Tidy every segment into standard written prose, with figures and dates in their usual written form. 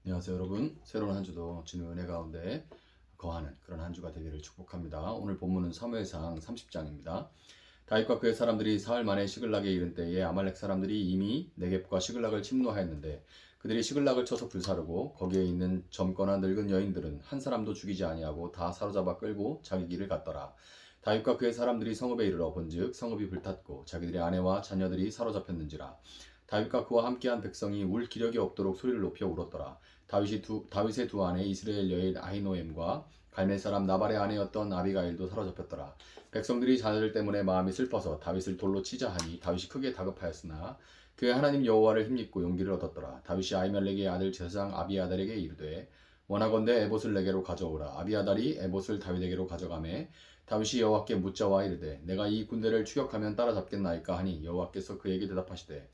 안녕하세요 여러분. 새로운 한 주도 주님의 은혜 가운데 거하는 그런 한 주가 되기를 축복합니다. 오늘 본문은 사무엘상 30장입니다. 다윗과 그의 사람들이 사흘 만에 시글락에 이른 때에 아말렉 사람들이 이미 네겝과 시글락을 침노하였는데 그들이 시글락을 쳐서 불사르고 거기에 있는 젊거나 늙은 여인들은 한 사람도 죽이지 아니하고 다 사로잡아 끌고 자기 길을 갔더라. 다윗과 그의 사람들이 성읍에 이르러 본즉 성읍이 불탔고 자기들의 아내와 자녀들이 사로잡혔는지라. 다윗과 그와 함께한 백성이 울 기력이 없도록 소리를 높여 울었더라. 다윗의 두 아내 이스라엘 여인 아히노엠과 갈멜 사람 나발의 아내였던 아비가일도 사로잡혔더라. 백성들이 자녀들 때문에 마음이 슬퍼서 다윗을 돌로 치자 하니 다윗이 크게 다급하였으나 그의 하나님 여호와를 힘입고 용기를 얻었더라. 다윗이 아히멜렉의 아들 제사장 아비아달에게 이르되 원하건대 에봇을 내게로 가져오라. 아비아달이 에봇을 다윗에게로 가져가매 다윗이 여호와께 묻자와 이르되 내가 이 군대를 추격하면 따라잡겠나이까 하니 여호와께서 그에게 대답하시되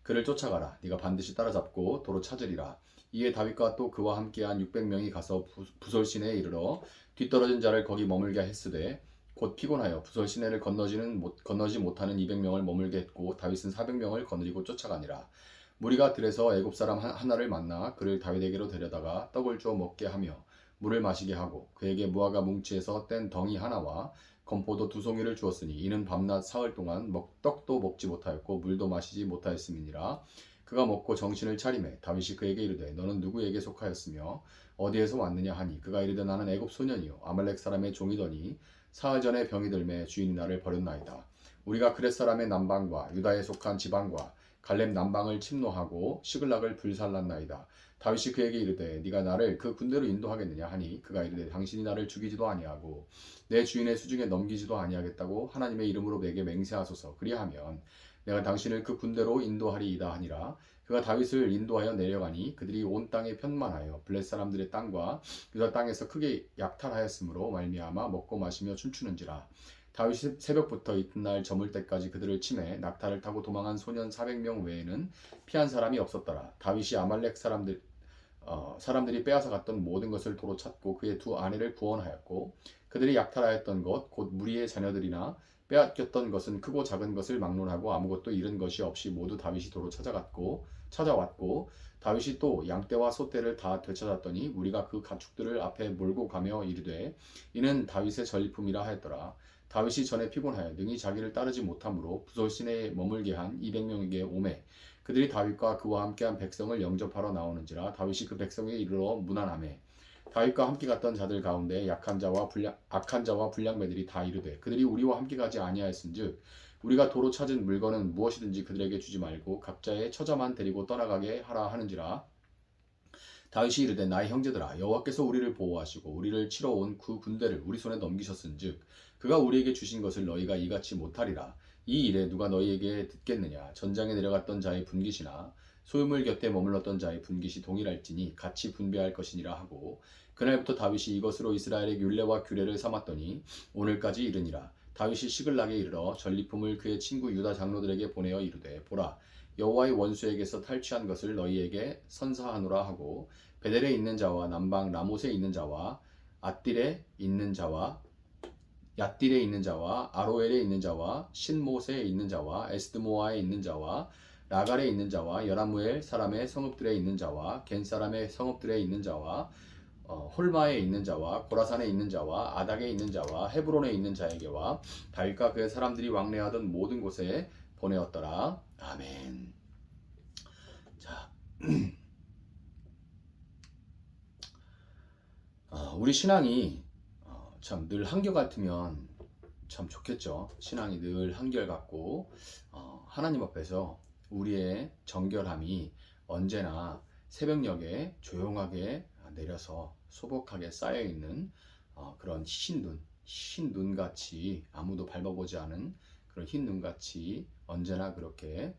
그를 쫓아가라. 네가 반드시 따라잡고 도로 찾으리라. 이에 다윗과 또 그와 함께한 600명이 가서 부솔시내에 이르러 뒤떨어진 자를 거기 머물게 했으되 곧 피곤하여 부솔시내를 건너지 못하는 200명을 머물게 했고 다윗은 400명을 거느리고 쫓아가니라. 무리가 들에서 애굽 사람 하나를 만나 그를 다윗에게로 데려다가 떡을 주어 먹게 하며 물을 마시게 하고 그에게 무화과 뭉치에서 뗀 덩이 하나와 건포도 두 송이를 주었으니 이는 밤낮 사흘 동안 떡도 먹지 못하였고 물도 마시지 못하였음이니라. 그가 먹고 정신을 차리매 다윗이 그에게 이르되 너는 누구에게 속하였으며 어디에서 왔느냐 하니 그가 이르되 나는 애굽 소년이요 아말렉 사람의 종이더니 사흘 전에 병이 들매 주인이 나를 버렸나이다. 우리가 그렛 사람의 남방과 유다에 속한 지방과 갈렙 남방을 침노하고 시글락을 불살랐나이다. 다윗이 그에게 이르되 네가 나를 그 군대로 인도하겠느냐 하니 그가 이르되 당신이 나를 죽이지도 아니하고 내 주인의 수중에 넘기지도 아니하겠다고 하나님의 이름으로 내게 맹세하소서. 그리하면 내가 당신을 그 군대로 인도하리이다 하니라. 그가 다윗을 인도하여 내려가니 그들이 온 땅에 편만하여 블렛 사람들의 땅과 유다 땅에서 크게 약탈하였으므로 말미암아 먹고 마시며 춤추는지라. 다윗이 새벽부터 이튿날 저물 때까지 그들을 치매 낙타를 타고 도망한 소년 400명 외에는 피한 사람이 없었더라. 다윗이 아말렉 사람들이 빼앗아 갔던 모든 것을 도로 찾고 그의 두 아내를 구원하였고 그들이 약탈하였던 것 곧 무리의 자녀들이나 빼앗겼던 것은 크고 작은 것을 막론하고 아무것도 잃은 것이 없이 모두 다윗이 도로 찾아왔고 다윗이 또 양떼와 소떼를 다 되찾았더니 우리가 그 가축들을 앞에 몰고 가며 이르되 이는 다윗의 전리품이라 하였더라. 다윗이 전에 피곤하여 능히 자기를 따르지 못하므로 부솔 시내에 머물게 한 200명에게 오매 그들이 다윗과 그와 함께한 백성을 영접하러 나오는지라. 다윗이 그 백성에 이르러 문안하매 다윗과 함께 갔던 자들 가운데 악한 자와 불량배들이 다 이르되 그들이 우리와 함께 가지 아니하였은즉 우리가 도로 찾은 물건은 무엇이든지 그들에게 주지 말고 각자의 처자만 데리고 떠나가게 하라 하는지라. 다윗이 이르되 나의 형제들아 여호와께서 우리를 보호하시고 우리를 치러 온 그 군대를 우리 손에 넘기셨은즉 그가 우리에게 주신 것을 너희가 이같이 못하리라. 이 일에 누가 너희에게 듣겠느냐. 전장에 내려갔던 자의 분깃이나 소유물 곁에 머물렀던 자의 분깃이 동일할지니 같이 분배할 것이니라 하고 그날부터 다윗이 이것으로 이스라엘의 율례와 규례를 삼았더니 오늘까지 이르니라. 다윗이 시글락에 이르러 전리품을 그의 친구 유다 장로들에게 보내어 이르되 보라 여호와의 원수에게서 탈취한 것을 너희에게 선사하노라 하고 베델에 있는 자와 남방 라못에 있는 자와 앗딜에 있는 자와 얏딜에 있는 자와 아로엘에 있는 자와 신모세에 있는 자와 에스드모아에 있는 자와 라갈에 있는 자와 여라무엘 사람의 성읍들에 있는 자와 겐 사람의 성읍들에 있는 자와 홀마에 있는 자와 고라산에 있는 자와 아닥에 있는 자와 헤브론에 있는 자에게와 다윗과 그의 사람들이 왕래하던 모든 곳에 보내었더라. 아멘. 자, 우리 신앙이 참 늘 한결같으면 참 좋겠죠. 신앙이 늘 한결같고 하나님 앞에서 우리의 정결함이 언제나 새벽녘에 조용하게 내려서 소복하게 쌓여있는 그런 흰 눈같이 아무도 밟아보지 않은 그런 흰 눈같이 언제나 그렇게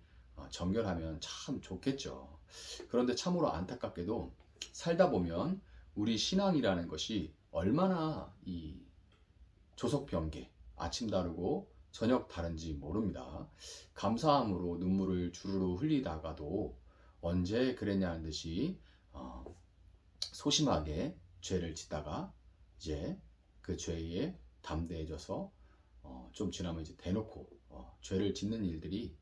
정결하면 참 좋겠죠. 그런데 참으로 안타깝게도 살다 보면 우리 신앙이라는 것이 얼마나 이 조석변개 아침 다르고 저녁 다른지 모릅니다. 감사함으로 눈물을 주르르 흘리다가도 언제 그랬냐는 듯이 소심하게 죄를 짓다가 이제 그 죄에 담대해져서 좀 지나면 이제 대놓고 죄를 짓는 일들이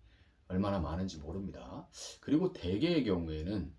얼마나 많은지 모릅니다. 그리고 대개의 경우에는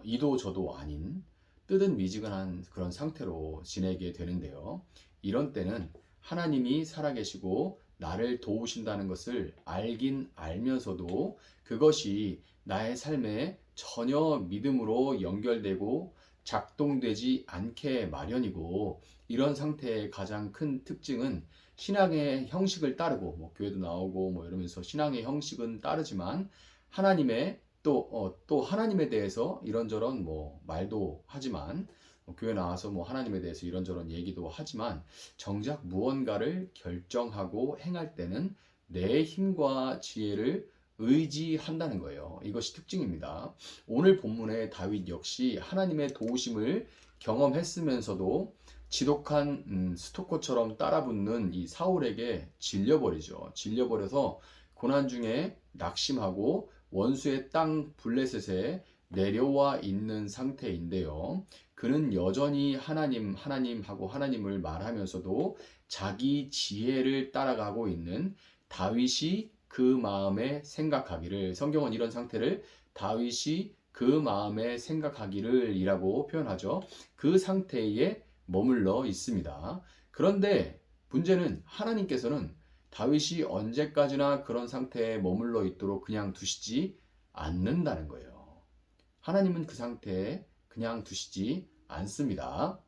이도 저도 아닌 뜨든 미지근한 그런 상태로 지내게 되는데요. 이런 때는 하나님이 살아계시고 나를 도우신다는 것을 알긴 알면서도 그것이 나의 삶에 전혀 믿음으로 연결되고 작동되지 않게 마련이고, 이런 상태의 가장 큰 특징은 신앙의 형식을 따르고, 교회도 나오고 이러면서 신앙의 형식은 따르지만 하나님의 또 하나님에 대해서 이런저런 말도 하지만, 교회 나와서 하나님에 대해서 이런저런 얘기도 하지만, 정작 무언가를 결정하고 행할 때는 내 힘과 지혜를 의지한다는 거예요. 이것이 특징입니다. 오늘 본문의 다윗 역시 하나님의 도우심을 경험했으면서도 지독한 스토커처럼 따라붙는 이 사울에게 질려버리죠. 질려버려서 고난 중에 낙심하고 원수의 땅 블레셋에 내려와 있는 상태인데요. 그는 여전히 하나님 하나님 하고 하나님을 말하면서도 자기 지혜를 따라가고 있는 다윗이 그 마음에 생각하기를, 성경은 이런 상태를 다윗이 그 마음에 생각하기를 이라고 표현하죠. 그 상태에 머물러 있습니다. 그런데 문제는 하나님께서는 다윗이 언제까지나 그런 상태에 머물러 있도록 그냥 두시지 않는다는 거예요. 하나님은 그 상태에 그냥 두시지 않습니다.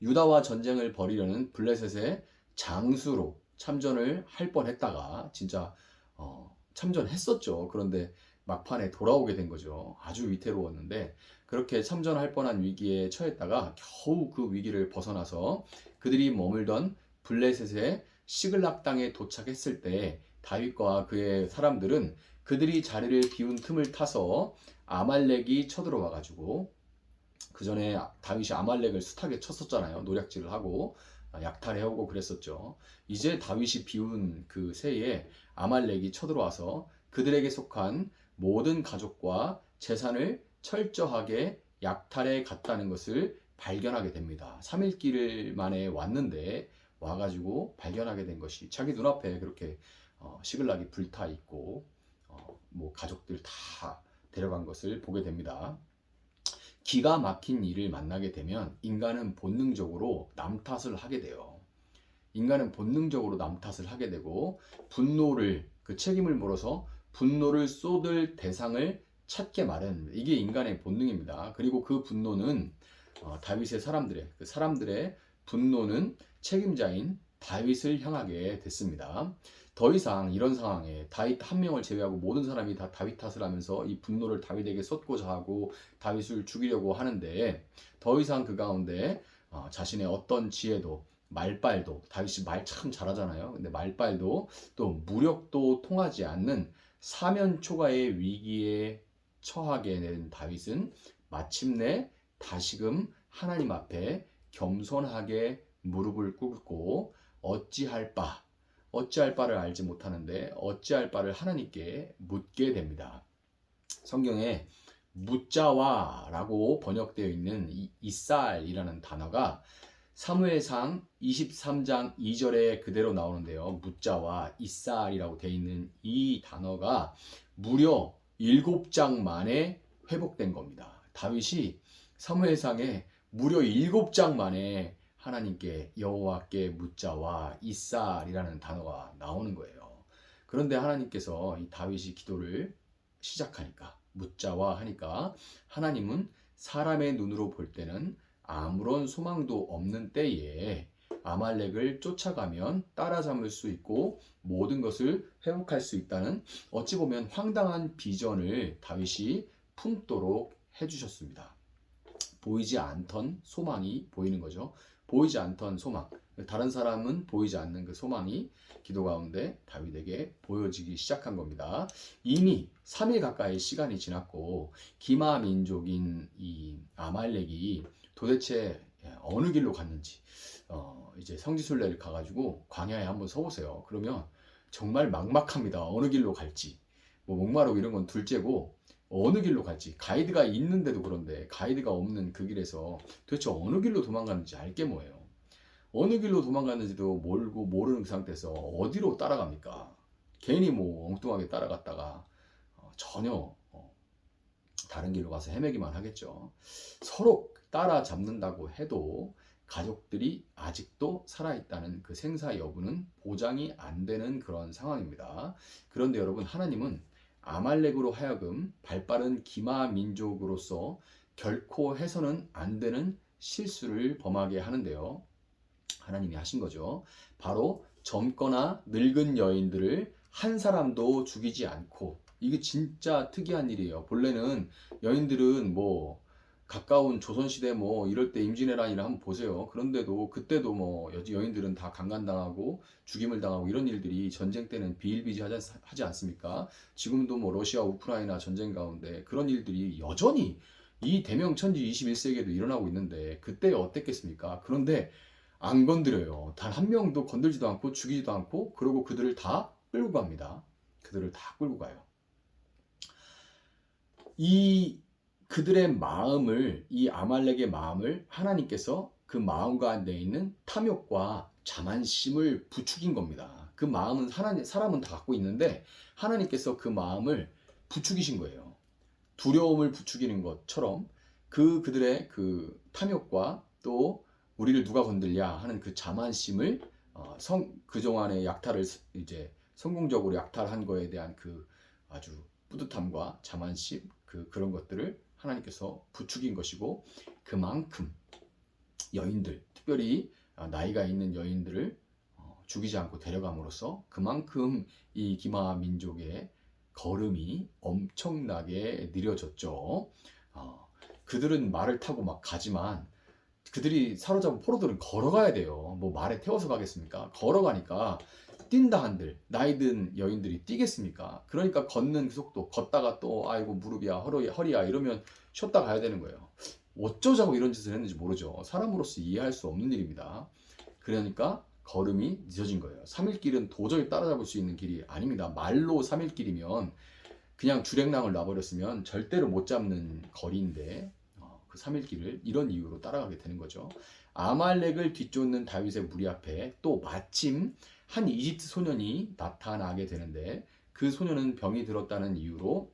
유다와 전쟁을 벌이려는 블레셋의 장수로 참전을 할 뻔했다가 진짜 참전했었죠. 그런데 막판에 돌아오게 된 거죠. 아주 위태로웠는데 그렇게 참전할 뻔한 위기에 처했다가 겨우 그 위기를 벗어나서 그들이 머물던 블레셋의 시글락 땅에 도착했을 때 다윗과 그의 사람들은 그들이 자리를 비운 틈을 타서 아말렉이 쳐들어와 가지고, 그 전에 다윗이 아말렉을 숱하게 쳤었잖아요. 노략질을 하고 약탈해오고 그랬었죠. 이제 다윗이 비운 그 새에 아말렉이 쳐들어와서 그들에게 속한 모든 가족과 재산을 철저하게 약탈해 갔다는 것을 발견하게 됩니다. 3일 만에 왔는데 와가지고 발견하게 된 것이 자기 눈앞에 그렇게 시글락이 불타 있고 가족들 다 데려간 것을 보게 됩니다. 기가 막힌 일을 만나게 되면 인간은 본능적으로 남 탓을 하게 돼요. 인간은 본능적으로 남 탓을 하게 되고, 분노를, 그 책임을 물어서 분노를 쏟을 대상을 찾게 마련입니다. 이게 인간의 본능입니다. 그리고 그 분노는 다윗의 사람들의 분노는 책임자인 다윗을 향하게 됐습니다. 더 이상 이런 상황에 다윗 한 명을 제외하고 모든 사람이 다 다윗 탓을 하면서 이 분노를 다윗에게 쏟고자 하고 다윗을 죽이려고 하는데, 더 이상 그 가운데 자신의 어떤 지혜도, 말빨도, 다윗이 말 참 잘하잖아요. 근데 말빨도 또 무력도 통하지 않는 사면초가의 위기에 처하게 된 다윗은 마침내 다시금 하나님 앞에 겸손하게 무릎을 꿇고 어찌할 바를 알지 못하는데 어찌할 바를 하나님께 묻게 됩니다. 성경에 묻자와라고 번역되어 있는 이 이쌀이라는 단어가 사무엘상 23장 2절에 그대로 나오는데요. 묻자와 이쌀이라고 되어 있는 이 단어가 무려 7장 만에 회복된 겁니다. 다윗이 사무엘상에 무려 7장 만에 하나님께 여호와께 묻자와 이쌀이라는 단어가 나오는 거예요. 그런데 하나님께서 이 다윗이 기도를 시작하니까, 묻자와 하니까, 하나님은 사람의 눈으로 볼 때는 아무런 소망도 없는 때에 아말렉을 쫓아가면 따라잡을 수 있고 모든 것을 회복할 수 있다는, 어찌 보면 황당한 비전을 다윗이 품도록 해주셨습니다. 보이지 않던 소망이 보이는 거죠. 보이지 않던 소망, 다른 사람은 보이지 않는 그 소망이 기도 가운데 다윗에게 보여지기 시작한 겁니다. 이미 3일 가까이 시간이 지났고 기마 민족인 이 아말렉이 도대체 어느 길로 갔는지, 이제 성지순례를 가가지고 광야에 한번 서보세요. 그러면 정말 막막합니다. 어느 길로 갈지. 목마르고 이런 건 둘째고, 어느 길로 갈지, 가이드가 있는데도 그런데 가이드가 없는 그 길에서 도대체 어느 길로 도망가는지 알게 뭐예요. 어느 길로 도망가는지도 모르는 그 상태에서 어디로 따라갑니까? 괜히 엉뚱하게 따라갔다가 전혀 다른 길로 가서 헤매기만 하겠죠. 서로 따라잡는다고 해도 가족들이 아직도 살아있다는 그 생사 여부는 보장이 안 되는 그런 상황입니다. 그런데 여러분, 하나님은 아말렉으로 하여금 발빠른 기마 민족으로서 결코 해서는 안 되는 실수를 범하게 하는데요. 하나님이 하신 거죠. 바로 젊거나 늙은 여인들을 한 사람도 죽이지 않고, 이게 진짜 특이한 일이에요. 본래는 여인들은 뭐 가까운 조선시대 뭐 이럴 때 임진왜란 일을 한번 보세요. 그런데도 그때도 뭐 여인들은 다 강간당하고 죽임을 당하고 이런 일들이 전쟁 때는 비일비재하지 않습니까? 지금도 뭐 러시아 우크라이나 전쟁 가운데 그런 일들이 여전히 이 대명천지 21세기에도 일어나고 있는데 그때 어땠겠습니까? 그런데 안 건드려요. 단 한 명도 건들지도 않고 죽이지도 않고, 그러고 그들을 다 끌고 갑니다. 그들을 다 끌고 가요. 이 그들의 마음을, 이 아말렉의 마음을 하나님께서 그 마음 가운데 있는 탐욕과 자만심을 부추긴 겁니다. 그 마음은 사람은 다 갖고 있는데 하나님께서 그 마음을 부추기신 거예요. 두려움을 부추기는 것처럼 그들의 그 탐욕과 또 우리를 누가 건들랴 하는 그 자만심을 그동안의 약탈을 이제 성공적으로 약탈한 거에 대한 그 아주 뿌듯함과 자만심, 그런 것들을 하나님께서 부추긴 것이고, 그만큼 여인들, 특별히 나이가 있는 여인들을 죽이지 않고 데려감으로써 그만큼 이 기마 민족의 걸음이 엄청나게 느려졌죠. 그들은 말을 타고 막 가지만 그들이 사로잡은 포로들은 걸어가야 돼요. 뭐 말에 태워서 가겠습니까? 걸어가니까 뛴다 한들 나이 든 여인들이 뛰겠습니까? 그러니까 걷는 그 속도, 걷다가 또 아이고 무릎이야 허리야 이러면 쉬었다 가야 되는 거예요. 어쩌자고 이런 짓을 했는지 모르죠. 사람으로서 이해할 수 없는 일입니다. 그러니까 걸음이 늦어진 거예요. 3일 길은 도저히 따라잡을 수 있는 길이 아닙니다. 말로 3일 길이면 그냥 주랭랑을 놔버렸으면 절대로 못 잡는 거리인데 그 3일 길을 이런 이유로 따라가게 되는 거죠. 아말렉을 뒤쫓는 다윗의 무리 앞에 또 마침 한 이집트 소년이 나타나게 되는데, 그 소년은 병이 들었다는 이유로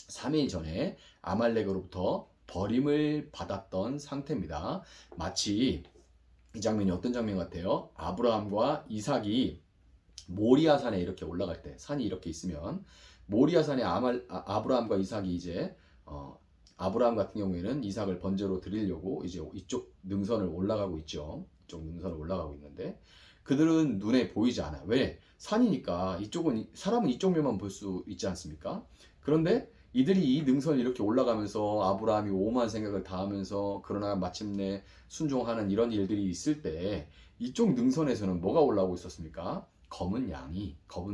3일 전에 아말렉으로부터 버림을 받았던 상태입니다. 마치 이 장면이 어떤 장면 같아요? 아브라함과 이삭이 모리아산에 이렇게 올라갈 때, 산이 이렇게 있으면 모리아산에 아브라함과 이삭이 이제 아브라함 같은 경우에는 이삭을 번제로 드리려고 이제 이쪽 능선을 올라가고 있죠. 이쪽 능선을 올라가고 있는데 그들은 눈에 보이지 않아. 왜? 산이니까 이쪽은 사람은 이쪽 면만 볼 수 있지 않습니까? 그런데 이들이 이 능선을 이렇게 올라가면서 아브라함이 오만 생각을 다 하면서 그러나 마침내 순종하는 이런 일들이 있을 때 이쪽 능선에서는 뭐가 올라오고 있었습니까? 검은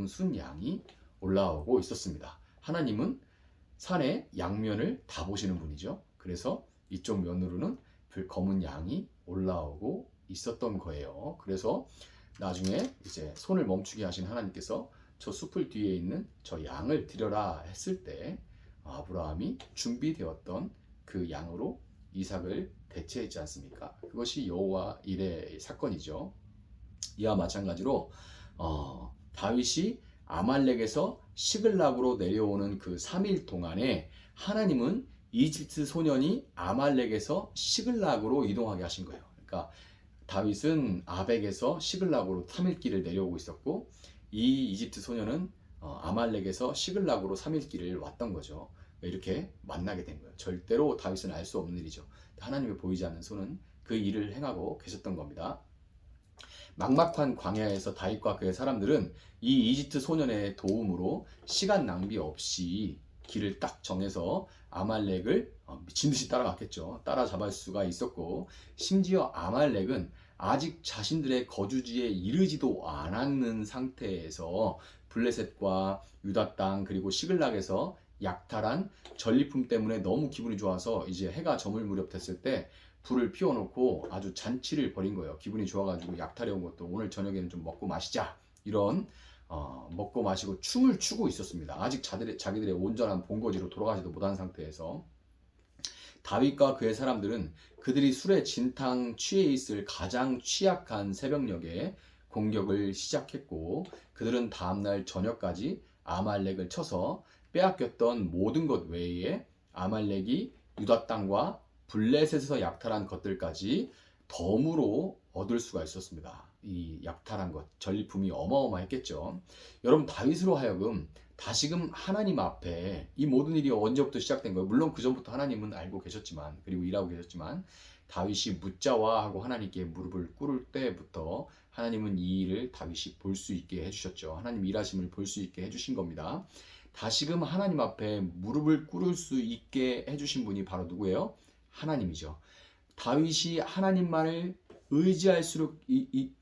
순 양이 올라오고 있었습니다. 하나님은 산의 양면을 다 보시는 분이죠. 그래서 이쪽 면으로는 검은 양이 올라오고 있었던 거예요. 그래서 나중에 이제 손을 멈추게 하신 하나님께서 저 숲을 뒤에 있는 저 양을 드려라 했을 때 아브라함이 준비되었던 그 양으로 이삭을 대체했지 않습니까? 그것이 여호와 일의 사건이죠. 이와 마찬가지로 다윗이 아말렉에서 시글락으로 내려오는 그 3일 동안에 하나님은 이집트 소년이 아말렉에서 시글락으로 이동하게 하신 거예요. 그러니까 다윗은 아벡에서 시글락으로 3일 길을 내려오고 있었고, 이 이집트 소년은 아말렉에서 시글락으로 3일 길을 왔던 거죠. 이렇게 만나게 된 거예요. 절대로 다윗은 알 수 없는 일이죠. 하나님의 보이지 않는 손은 그 일을 행하고 계셨던 겁니다. 막막한 광야에서 다윗과 그의 사람들은 이 이집트 소년의 도움으로 시간 낭비 없이 길을 딱 정해서 아말렉을 미친 듯이 따라갔겠죠. 따라잡을 수가 있었고, 심지어 아말렉은 아직 자신들의 거주지에 이르지도 않았는 상태에서 블레셋과 유다 땅 그리고 시글락에서 약탈한 전리품 때문에 너무 기분이 좋아서 이제 해가 저물 무렵 됐을 때 불을 피워놓고 아주 잔치를 벌인 거예요. 기분이 좋아가지고 약탈해 온 것도 오늘 저녁에는 좀 먹고 마시자, 이런 먹고 마시고 춤을 추고 있었습니다. 아직 자기들의 온전한 본거지로 돌아가지도 못한 상태에서 다윗과 그의 사람들은 그들이 술에 진탕 취해 있을 가장 취약한 새벽녘에 공격을 시작했고, 그들은 다음날 저녁까지 아말렉을 쳐서 빼앗겼던 모든 것 외에 아말렉이 유다 땅과 블레셋에서 약탈한 것들까지 덤으로 얻을 수가 있었습니다. 이 약탈한 것, 전리품이 어마어마했겠죠. 여러분, 다윗으로 하여금 다시금 하나님 앞에 이 모든 일이 언제부터 시작된 거예요? 물론 그 전부터 하나님은 알고 계셨지만, 그리고 일하고 계셨지만, 다윗이 묻자와 하고 하나님께 무릎을 꿇을 때부터 하나님은 이 일을 다윗이 볼 수 있게 해주셨죠. 하나님 일하심을 볼 수 있게 해주신 겁니다. 다시금 하나님 앞에 무릎을 꿇을 수 있게 해주신 분이 바로 누구예요? 하나님이죠. 다윗이 하나님만을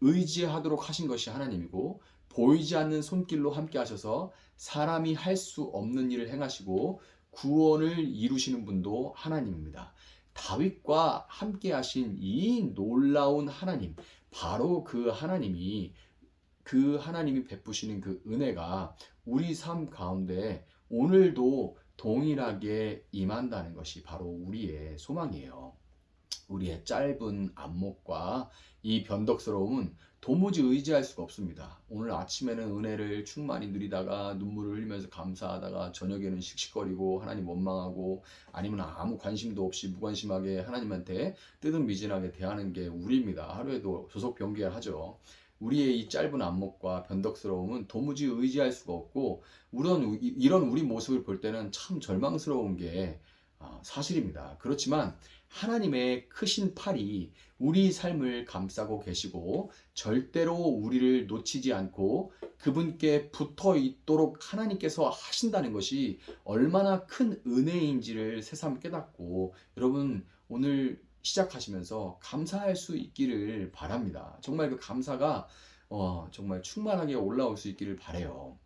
의지하도록 하신 것이 하나님이고, 보이지 않는 손길로 함께 하셔서 사람이 할 수 없는 일을 행하시고 구원을 이루시는 분도 하나님입니다. 다윗과 함께 하신 이 놀라운 하나님, 바로 그 하나님이 베푸시는 그 은혜가 우리 삶 가운데 오늘도 동일하게 임한다는 것이 바로 우리의 소망이에요. 우리의 짧은 안목과 이 변덕스러움은 도무지 의지할 수가 없습니다. 오늘 아침에는 은혜를 충만히 누리다가 눈물을 흘리면서 감사하다가 저녁에는 씩씩거리고 하나님 원망하고 아니면 아무 관심도 없이 무관심하게 하나님한테 뜨뜻미진하게 대하는 게 우리입니다. 하루에도 조석병기하죠. 우리의 이 짧은 안목과 변덕스러움은 도무지 의지할 수가 없고, 이런 우리 모습을 볼 때는 참 절망스러운 게 사실입니다. 그렇지만 하나님의 크신 팔이 우리 삶을 감싸고 계시고 절대로 우리를 놓치지 않고 그분께 붙어 있도록 하나님께서 하신다는 것이 얼마나 큰 은혜인지를 새삼 깨닫고, 여러분 오늘 시작하시면서 감사할 수 있기를 바랍니다. 정말 그 감사가 정말 충만하게 올라올 수 있기를 바라요.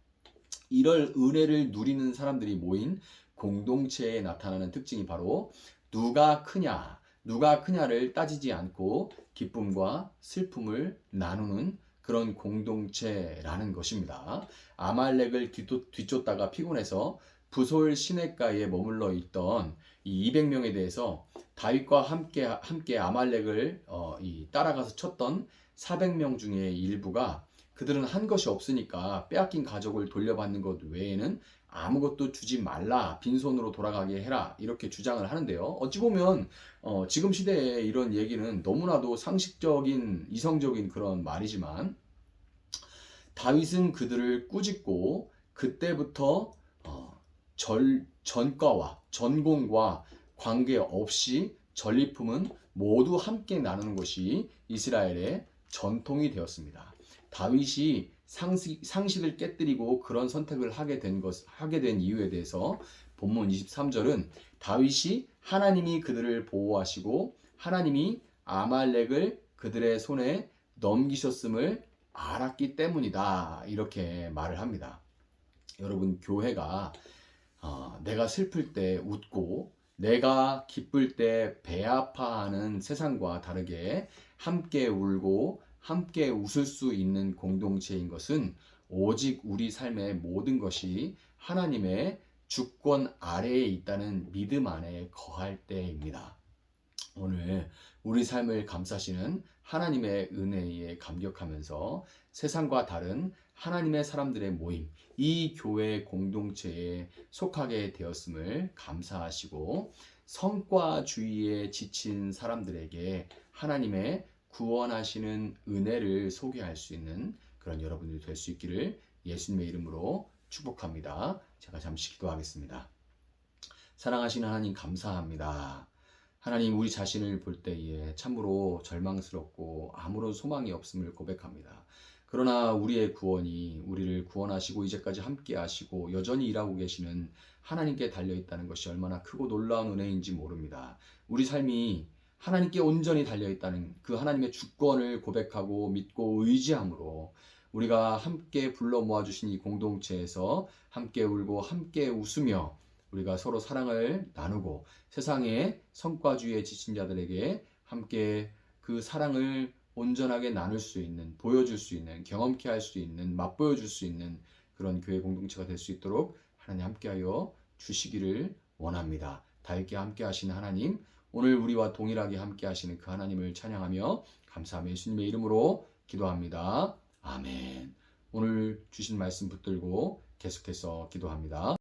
이럴 은혜를 누리는 사람들이 모인 공동체에 나타나는 특징이 바로 누가 크냐를 따지지 않고 기쁨과 슬픔을 나누는 그런 공동체라는 것입니다. 아말렉을 뒤쫓다가 피곤해서 부솔 시냇가에 머물러 있던 이 200명에 대해서 다윗과 함께 아말렉을 따라가서 쳤던 400명 중에 일부가 그들은 한 것이 없으니까 빼앗긴 가족을 돌려받는 것 외에는 아무것도 주지 말라, 빈손으로 돌아가게 해라, 이렇게 주장을 하는데요. 어찌 보면 지금 시대에 이런 얘기는 너무나도 상식적인 이성적인 그런 말이지만, 다윗은 그들을 꾸짖고 그때부터 전과와 전공과 관계없이 전리품은 모두 함께 나누는 것이 이스라엘의 전통이 되었습니다. 다윗이 상식을 깨뜨리고 그런 선택을 하게 된 이유에 대해서 본문 23절은 다윗이 하나님이 그들을 보호하시고 하나님이 아말렉을 그들의 손에 넘기셨음을 알았기 때문이다, 이렇게 말을 합니다. 여러분, 교회가 내가 슬플 때 웃고 내가 기쁠 때 배 아파하는 세상과 다르게 함께 울고 함께 웃을 수 있는 공동체인 것은 오직 우리 삶의 모든 것이 하나님의 주권 아래에 있다는 믿음 안에 거할 때입니다. 오늘 우리 삶을 감싸시는 하나님의 은혜에 감격하면서 세상과 다른 하나님의 사람들의 모임, 이 교회 공동체에 속하게 되었음을 감사하시고, 성과주의에 지친 사람들에게 하나님의 구원하시는 은혜를 소개할 수 있는 그런 여러분들이 될 수 있기를 예수님의 이름으로 축복합니다. 제가 잠시 기도하겠습니다. 사랑하시는 하나님, 감사합니다. 하나님, 우리 자신을 볼 때에 참으로 절망스럽고 아무런 소망이 없음을 고백합니다. 그러나 우리의 구원이 우리를 구원하시고 이제까지 함께 하시고 여전히 일하고 계시는 하나님께 달려있다는 것이 얼마나 크고 놀라운 은혜인지 모릅니다. 우리 삶이 하나님께 온전히 달려있다는 그 하나님의 주권을 고백하고 믿고 의지함으로 우리가 함께 불러 모아주신 이 공동체에서 함께 울고 함께 웃으며 우리가 서로 사랑을 나누고 세상의 성과주의에 지친 자들에게 함께 그 사랑을 온전하게 나눌 수 있는, 보여줄 수 있는, 경험케 할 수 있는, 맛보여줄 수 있는 그런 교회 공동체가 될 수 있도록 하나님 함께하여 주시기를 원합니다. 다윗과 함께 하시는 하나님, 오늘 우리와 동일하게 함께 하시는 그 하나님을 찬양하며 감사하며 예수님의 이름으로 기도합니다. 아멘. 오늘 주신 말씀 붙들고 계속해서 기도합니다.